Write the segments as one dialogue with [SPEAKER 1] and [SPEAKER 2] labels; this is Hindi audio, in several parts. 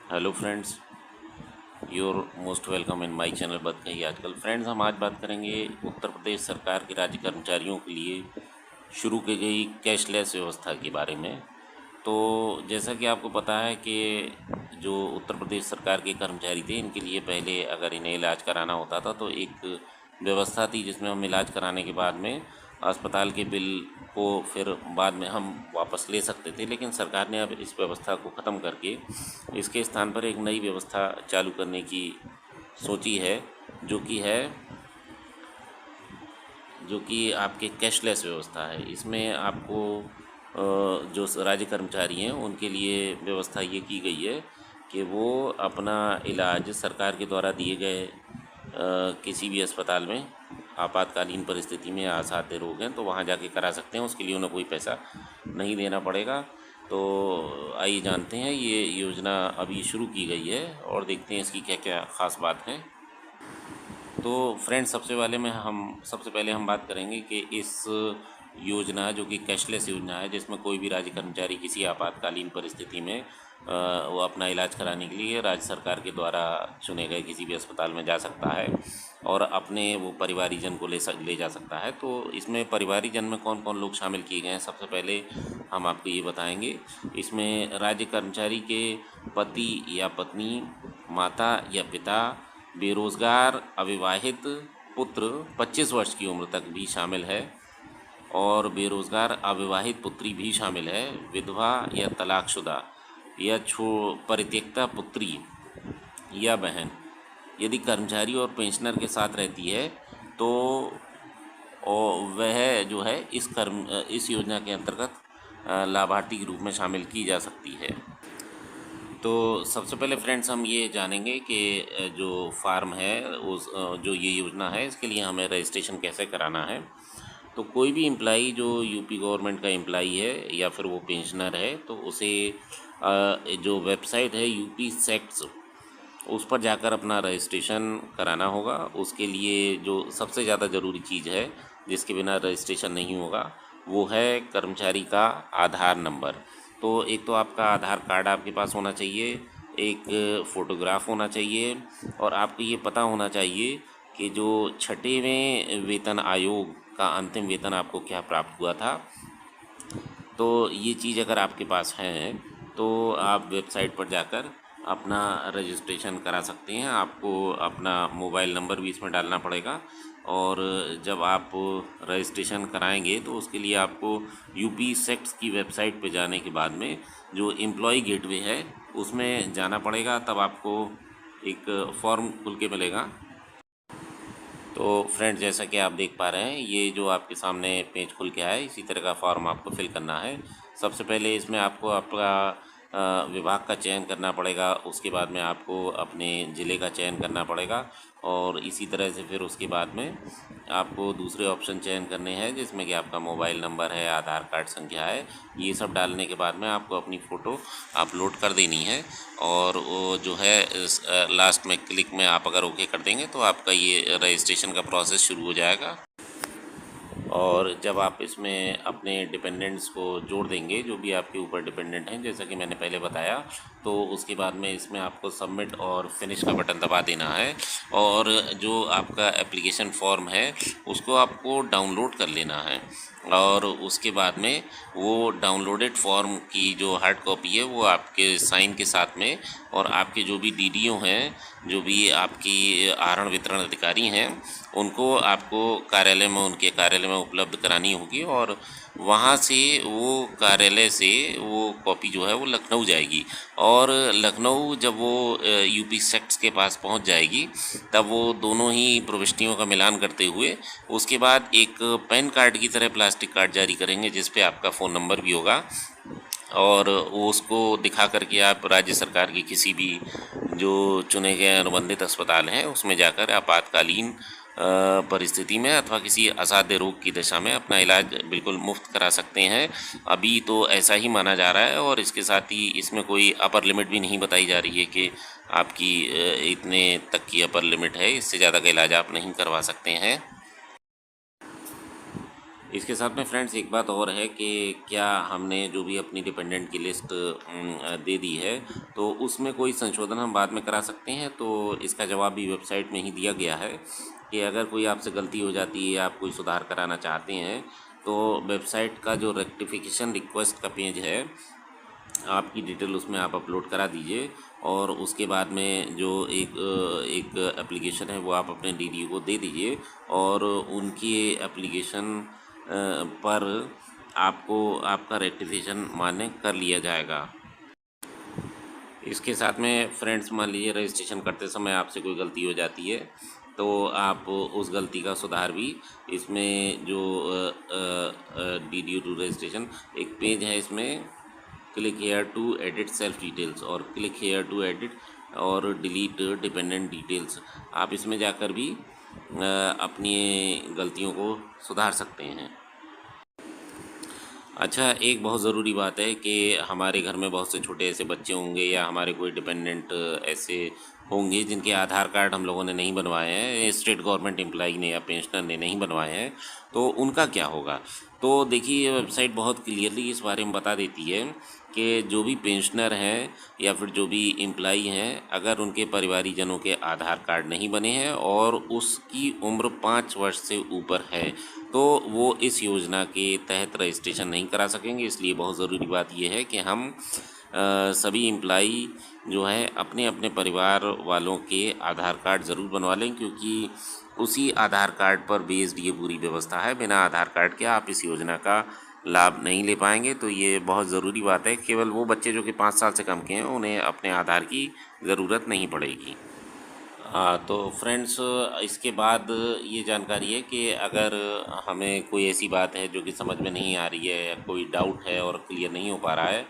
[SPEAKER 1] Hello friends, your most welcome in my channel बात कही आजकल। फ्रेंड्स, हम आज बात करेंगे उत्तर प्रदेश सरकार के राज्य कर्मचारियों के लिए शुरू की गई कैशलेस व्यवस्था के बारे में। तो जैसा कि आपको पता है कि जो उत्तर प्रदेश सरकार के कर्मचारी थे, इनके लिए पहले अगर इन्हें इलाज कराना होता था तो एक व्यवस्था थी जिसमें हम इलाज कराने के बाद में अस्पताल के बिल को फिर बाद में हम वापस ले सकते थे। लेकिन सरकार ने अब इस व्यवस्था को ख़त्म करके इसके स्थान पर एक नई व्यवस्था चालू करने की सोची है, जो कि है जो कि आपके कैशलेस व्यवस्था है। इसमें आपको जो राज्य कर्मचारी हैं उनके लिए व्यवस्था ये की गई है कि वो अपना इलाज सरकार के द्वारा दिए गए किसी भी अस्पताल में आपातकालीन परिस्थिति में असाध्य रोग हैं तो वहाँ जाके करा सकते हैं। उसके लिए उन्हें कोई पैसा नहीं देना पड़ेगा। तो आइए जानते हैं, ये योजना अभी शुरू की गई है और देखते हैं इसकी क्या क्या ख़ास बात है। तो फ्रेंड्स, सबसे पहले हम बात करेंगे कि इस योजना, जो कि कैशलेस योजना है, जिसमें कोई भी राज्य कर्मचारी किसी आपातकालीन परिस्थिति में वो अपना इलाज कराने के लिए राज्य सरकार के द्वारा चुने गए किसी भी अस्पताल में जा सकता है और अपने वो परिवारीजन को ले जा सकता है। तो इसमें परिवारीजन में कौन कौन लोग शामिल किए गए हैं, सबसे पहले हम आपको ये बताएंगे। इसमें राज्य कर्मचारी के पति या पत्नी, माता या पिता, बेरोज़गार अविवाहित पुत्र 25 वर्ष की उम्र तक भी शामिल है और बेरोज़गार अविवाहित पुत्री भी शामिल है, विधवा या तलाकशुदा या परित्यक्ता पुत्री या बहन यदि कर्मचारी और पेंशनर के साथ रहती है तो वह जो है इस योजना के अंतर्गत लाभार्थी के रूप में शामिल की जा सकती है। तो सबसे पहले फ्रेंड्स, हम ये जानेंगे कि जो फार्म है जो ये योजना है, इसके लिए हमें रजिस्ट्रेशन कैसे कराना है। तो कोई भी एम्प्लाई जो यूपी गवर्नमेंट का एम्प्लाई है या फिर वो पेंशनर है, तो उसे जो वेबसाइट है यूपी सेक्ट्स, उस पर जाकर अपना रजिस्ट्रेशन कराना होगा। उसके लिए जो सबसे ज़्यादा ज़रूरी चीज़ है, जिसके बिना रजिस्ट्रेशन नहीं होगा, वो है कर्मचारी का आधार नंबर। तो एक तो आपका आधार कार्ड आपके पास होना चाहिए, एक फ़ोटोग्राफ होना चाहिए और आपको ये पता होना चाहिए कि जो छठेवें वेतन आयोग का अंतिम वेतन आपको क्या प्राप्त हुआ था। तो ये चीज़ अगर आपके पास है तो आप वेबसाइट पर जाकर अपना रजिस्ट्रेशन करा सकते हैं। आपको अपना मोबाइल नंबर भी इसमें डालना पड़ेगा और जब आप रजिस्ट्रेशन कराएंगे तो उसके लिए आपको यूपी सेक्ट्स की वेबसाइट पे जाने के बाद में जो एम्प्लॉय गेटवे है उसमें जाना पड़ेगा, तब आपको एक फॉर्म खुल के मिलेगा। तो फ्रेंड्स, जैसा कि आप देख पा रहे हैं, ये जो आपके सामने पेज खुल के आया है, इसी तरह का फॉर्म आपको फिल करना है। सबसे पहले इसमें आपको आपका विभाग का चयन करना पड़ेगा, उसके बाद में आपको अपने ज़िले का चयन करना पड़ेगा और इसी तरह से फिर उसके बाद में आपको दूसरे ऑप्शन चयन करने हैं, जिसमें कि आपका मोबाइल नंबर है, आधार कार्ड संख्या है। ये सब डालने के बाद में आपको अपनी फ़ोटो अपलोड कर देनी है और वो जो है लास्ट में क्लिक में आप अगर ओके कर देंगे तो आपका ये रजिस्ट्रेशन का प्रोसेस शुरू हो जाएगा। और जब आप इसमें अपने डिपेंडेंट्स को जोड़ देंगे, जो भी आपके ऊपर डिपेंडेंट हैं, जैसा कि मैंने पहले बताया, तो उसके बाद में इसमें आपको सबमिट और फिनिश का बटन दबा देना है और जो आपका एप्लीकेशन फॉर्म है उसको आपको डाउनलोड कर लेना है और उसके बाद में वो डाउनलोडेड फॉर्म की जो हार्ड कॉपी है वो आपके साइन के साथ में और आपके जो भी डीडीओ हैं, जो भी आपकी आहरण वितरण अधिकारी हैं, उनको आपको उनके कार्यालय में उपलब्ध करानी होगी और वहाँ से कार्यालय से वो कॉपी जो है वो लखनऊ जाएगी और लखनऊ जब वो यूपी सेक्ट्स के पास पहुँच जाएगी, तब वो दोनों ही प्रविष्टियों का मिलान करते हुए उसके बाद एक पैन कार्ड की तरह प्लास्टिक कार्ड जारी करेंगे, जिस पे आपका फ़ोन नंबर भी होगा और वो उसको दिखा करके आप राज्य सरकार की किसी भी जो चुने गए अनुबंधित अस्पताल हैं उसमें जाकर आपातकालीन परिस्थिति में अथवा किसी असाध्य रोग की दशा में अपना इलाज बिल्कुल मुफ्त करा सकते हैं। अभी तो ऐसा ही माना जा रहा है और इसके साथ ही इसमें कोई अपर लिमिट भी नहीं बताई जा रही है कि आपकी इतने तक की अपर लिमिट है, इससे ज़्यादा का इलाज आप नहीं करवा सकते हैं। इसके साथ में फ्रेंड्स एक बात और है कि क्या हमने जो भी अपनी डिपेंडेंट की लिस्ट दे दी है, तो उसमें कोई संशोधन हम बाद में करा सकते हैं? तो इसका जवाब भी वेबसाइट में ही दिया गया है कि अगर कोई आपसे गलती हो जाती है, आप कोई सुधार कराना चाहते हैं, तो वेबसाइट का जो रेक्टिफिकेशन रिक्वेस्ट का पेज है, आपकी डिटेल उसमें आप अपलोड करा दीजिए और उसके बाद में जो एक एप्लीकेशन है वो आप अपने डीडीओ को दे दीजिए और उनकी एप्लीकेशन पर आपको आपका रेक्टिफिकेशन मान्य कर लिया जाएगा। इसके साथ में फ्रेंड्स मान लीजिए रजिस्ट्रेशन करते समय आपसे कोई गलती हो जाती है, तो आप उस गलती का सुधार भी इसमें जो डीडीओ टू रजिस्ट्रेशन एक पेज है, इसमें click here to edit self details और क्लिक हेयर टू एडिट और डिलीट डिपेंडेंट डिटेल्स, आप इसमें जाकर भी अपनी गलतियों को सुधार सकते हैं। अच्छा, एक बहुत ज़रूरी बात है कि हमारे घर में बहुत से छोटे ऐसे बच्चे होंगे या हमारे कोई डिपेंडेंट ऐसे होंगे जिनके आधार कार्ड हम लोगों ने नहीं बनवाए हैं, स्टेट गवर्नमेंट एम्प्लॉई ने या पेंशनर ने नहीं बनवाए हैं, तो उनका क्या होगा? तो देखिए, ये वेबसाइट बहुत क्लियरली इस बारे में बता देती है कि जो भी पेंशनर हैं या फिर जो भी एम्प्लॉई हैं, अगर उनके परिवारीजनों के आधार कार्ड नहीं बने हैं और उसकी उम्र 5 वर्ष से ऊपर है, तो वो इस योजना के तहत रजिस्ट्रेशन नहीं करा सकेंगे। इसलिए बहुत ज़रूरी बात ये है कि हम सभी एम्प्लॉई जो है अपने अपने परिवार वालों के आधार कार्ड ज़रूर बनवा लें, क्योंकि उसी आधार कार्ड पर बेस्ड ये पूरी व्यवस्था है। बिना आधार कार्ड के आप इस योजना का लाभ नहीं ले पाएंगे। तो ये बहुत ज़रूरी बात है। केवल वो बच्चे जो कि 5 साल से कम के हैं, उन्हें अपने आधार की ज़रूरत नहीं पड़ेगी। हाँ, तो फ्रेंड्स इसके बाद ये जानकारी है कि अगर हमें कोई ऐसी बात है जो कि समझ में नहीं आ रही है या कोई डाउट है और क्लियर नहीं हो पा रहा है,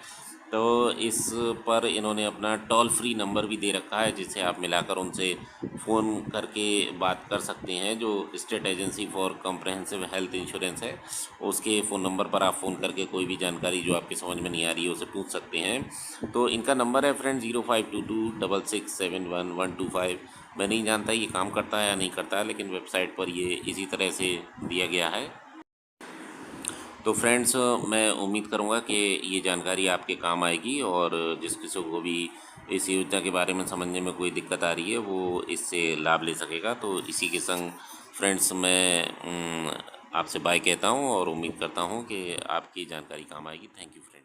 [SPEAKER 1] तो इस पर इन्होंने अपना टोल फ्री नंबर भी दे रखा है, जिसे आप मिलाकर उनसे फ़ोन करके बात कर सकते हैं। जो state agency for comprehensive health insurance है, उसके फ़ोन नंबर पर आप फ़ोन करके कोई भी जानकारी जो आपकी समझ में नहीं आ रही है उसे पूछ सकते हैं। तो इनका नंबर है फ्रेंड 0522 6671 125। मैं नहीं जानता ये काम करता है या नहीं करता है, लेकिन वेबसाइट पर ये इसी तरह से दिया गया है। तो फ्रेंड्स मैं उम्मीद करूँगा कि ये जानकारी आपके काम आएगी और जिस किसी को भी इस योजना के बारे में समझने में कोई दिक्कत आ रही है, वो इससे लाभ ले सकेगा। तो इसी के संग फ्रेंड्स मैं आपसे बाय कहता हूँ और उम्मीद करता हूँ कि आपकी जानकारी काम आएगी। Thank you friends.